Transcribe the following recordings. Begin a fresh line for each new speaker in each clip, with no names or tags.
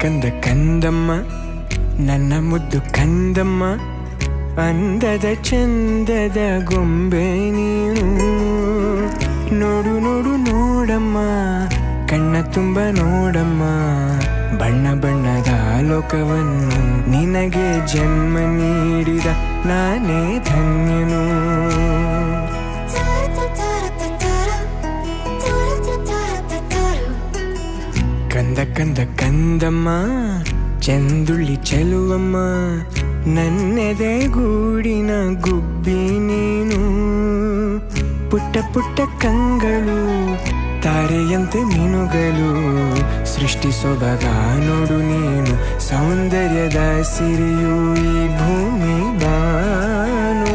ಕಂದ ಕಂದಮ್ಮ ನನ್ನ ಮುದ್ದು ಕಂದಮ್ಮ ಅಂದದ ಚಂದದ ಗೊಂಬೆ ನೀನು ನೋಡು ನೋಡು ನೋಡಮ್ಮ ಕಣ್ಣ ತುಂಬ ನೋಡಮ್ಮ ಬಣ್ಣ ಬಣ್ಣದ ಲೋಕವನ್ನು ನಿನಗೆ ಜನ್ಮ ನೀಡಿದ ನಾನೇ ಧನ್ಯನು ಕಂದ ಕಂದ ಕಂದಮ್ಮ ಚಂದುಳ್ಳಿ ಚೆಲುವಮ್ಮ ನನ್ನೆದೆ ಗೂಡಿನ ಗುಬ್ಬಿ ನೀನು ಪುಟ್ಟ ಪುಟ್ಟ ಕಂಗಳು ತಾರೆಯಂತೆ ಮೀನುಗಳು ಸೃಷ್ಟಿ ಸೊಬಗ ನೋಡು ನೀನು ಸೌಂದರ್ಯದ ಸಿರಿಯು ಈ ಭೂಮಿ ಬಾನು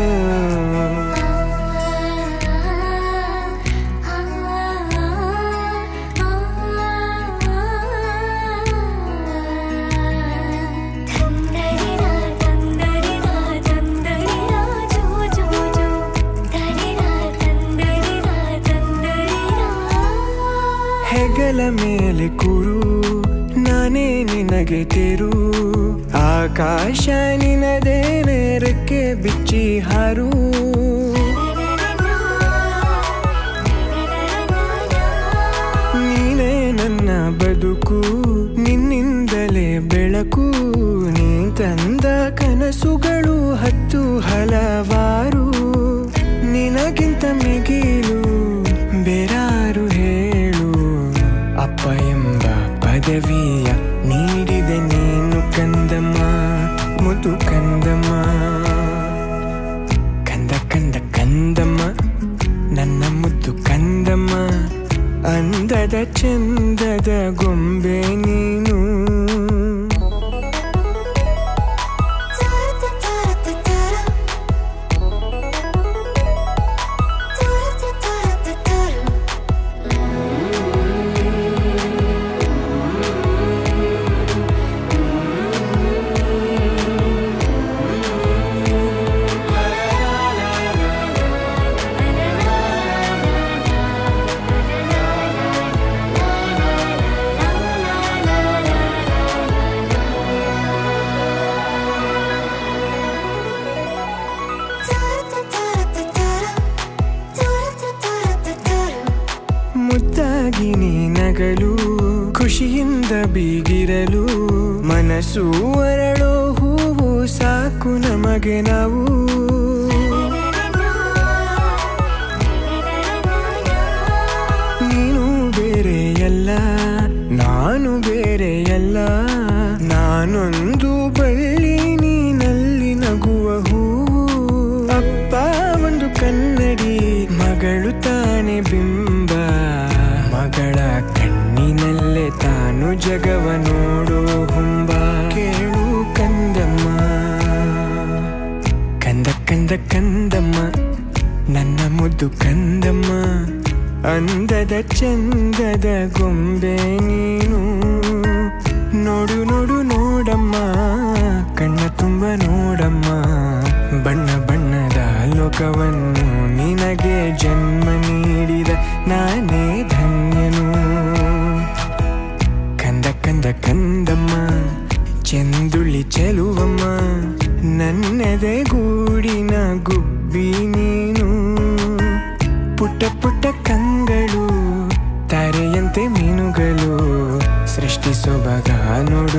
ಹೆಗಲ ಮೇಲೆ ಕೂರು ನಾನೇ ನಿನಗೆ ತೆರು ಆಕಾಶ ನಿನದೇ ನೇರಕ್ಕೆ ಬಿಚ್ಚಿ ಹಾರು ನೀನೇ ನನ್ನ ಬದುಕು ನಿನ್ನಿಂದಲೇ ಬೆಳಕು ನೀ ತಂದ ಕನಸುಗಳು ಹತ್ತು ಹಲವಾರು ನಿನಗಿಂತ ಮಿಗಿಲು ಬೇರಾರು ಹೇಳು ಅಪ್ಪ ಎಂಬ ಪದವಿಯ ನೀಡಿದೆ ನೀನು ಕಂದಮ್ಮ ಮುದು ಕಂದಮ್ಮ ಕಂದ ಕಂದ ಕಂದಮ್ಮ ನನ್ನ ಮುದ್ದು ಕಂದಮ್ಮ ಅಂದದ ಚಂದದ ಗೊಂಬೆ ನೀನು ಮುದ್ದಾಗಿ ನೀ ನಗಲು ಖುಷಿಯಿಂದ ಬೀಗಿರಲು ಮನಸ್ಸು ಅರಳೋ ಹೂವು ಸಾಕು ನಮಗೆ ನಾವು ನೀನು ಬೇರೆಯಲ್ಲ ನಾನು ಬೇರೆಯಲ್ಲ ನಾನೊಂದು ಬಳ್ಳಿ ನೀನಲ್ಲಿ ನಗುವ ಹೂವು ಅಪ್ಪ ಒಂದು ಕನ್ನಡಿ ಮಗಳು ತಾನೆ ಬಿಂಬ ಮಗಳ ಕಣ್ಣಿನಲ್ಲೇ ತಾನು ಜಗವ ನೋಡೋ ಹುಂಬ ಕೇಳು ಕಂದಮ್ಮ ಕಂದ ಕಂದ ಕಂದಮ್ಮ ನನ್ನ ಮುದ್ದು ಕಂದಮ್ಮ ಅಂದದ ಚಂದದ ಗೊಂಬೆ ನೀನು ನೋಡು ನೋಡು ನೋಡಮ್ಮ ಕಣ್ಣ ತುಂಬ ನೋಡಮ್ಮ ಬಣ್ಣ ಬಣ್ಣದ ಲೋಕವನ್ನು ನಿನಗೆ ಜನ್ಮ ನೀಡಿದ ನಾನೇ ಧನ್ಯನು ಕಂದ ಕಂದ ಕಂದಮ್ಮ ಚೆಂದುಳ್ಳಿ ಚೆಲುವಮ್ಮ ನನ್ನೆದೆ ಗೂಡಿನ ಗುಬ್ಬಿ ನೀನು ಪುಟ್ಟ ಪುಟ್ಟ ಕಂಗಳು ತಾರೆಯಂತೆ ಮೀನುಗಳು ಸೃಷ್ಟಿ ಸೊಬಗ ನೋಡು